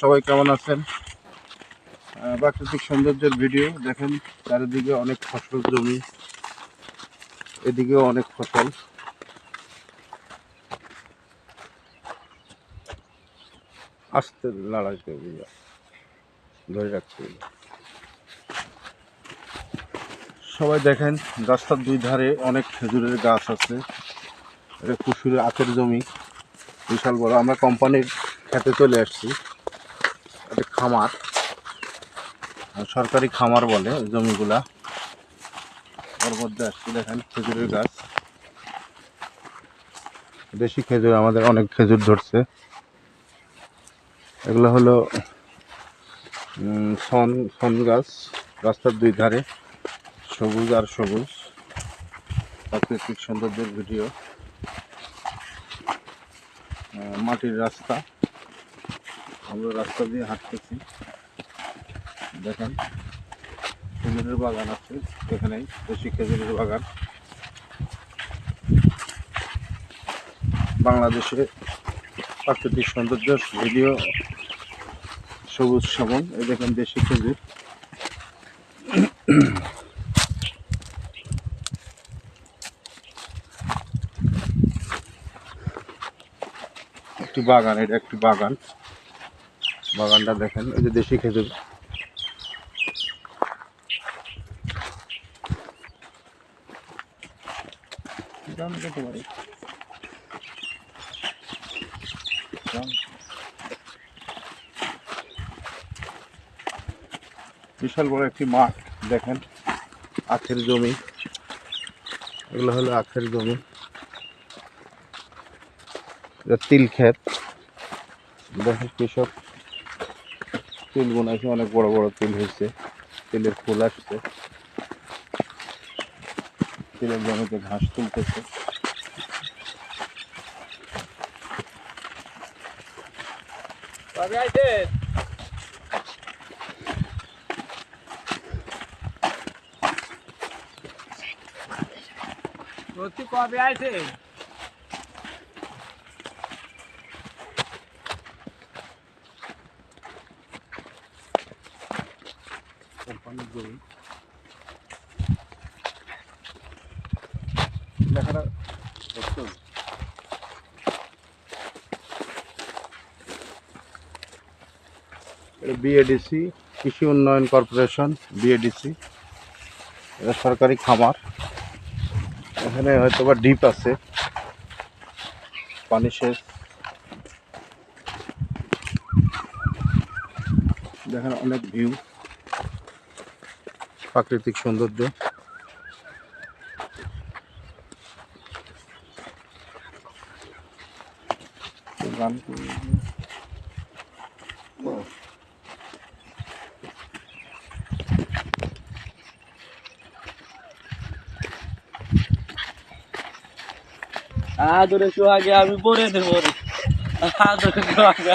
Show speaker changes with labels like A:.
A: সবাই কেমন আছেন? প্রাকৃতিক সৌন্দর্যের ভিডিও দেখেন। চারিদিকে অনেক ফসল জমি, এদিকেও অনেক ফসল। আস্তে লড়াইতে ধরে রাখতে সবাই দেখেন। রাস্তার দুই ধারে অনেক খেজুরের গাছ আছে। এটা কুসুরে আখের জমি, বিশাল বড়। আমরা কোম্পানির খেতে চলে আসছি। এটা খামার, সরকারি খামার বলে জমিগুলা। ওর মধ্যে আসছি, দেখেন খেজুরের গাছ, দেশি খেজুর। আমাদের অনেক খেজুর ধরছে। এগুলো হলো সন গাছ। রাস্তার দুই ধারে সবুজ আর সবুজ। প্রাকৃতিক সৌন্দর্যের ভিডিও। মাটির রাস্তা, আমরা রাস্তা দিয়ে হাঁটতেছি। দেখেন খেজুরের বাগান আছে এখানেই, দেশি খেজুরের বাগান। বাংলাদেশে প্রাকৃতিক সৌন্দর্যের ভিডিও, সবুজ শ্যামল। এই দেখেন দেশি খেজুর। একটি বাগান, এটা একটি বাগান। বাগানটা দেখেন, এই যে দেশি খেজুর। বিশাল বড় একটি মাঠ দেখেন, আখের জমি। এগুলো হলো আখের জমি। তিল ক্ষেত দেখেন, কৃষক তিল বোনাইছে, অনেক বড় বড় তিল হয়েছে। তিলের ফুল আসছে, তিলের জমিতে ঘাস তুলতেছে।
B: কবে আছে?
A: কোম্পানির জমি দেখাটা দেখছো? বিএডিসি, কৃষি উন্নয়ন কর্পোরেশন, বিএডিসি। এটা সরকারি খামার। এখানে হয়তো বা ডিপ আছে, পানি সেচ। দেখেন অনেক ভিউ, প্রাকৃতিক সৌন্দর্য।
B: আদরে একটু আগে আমি পরে দেবো। আদরে একটু আগে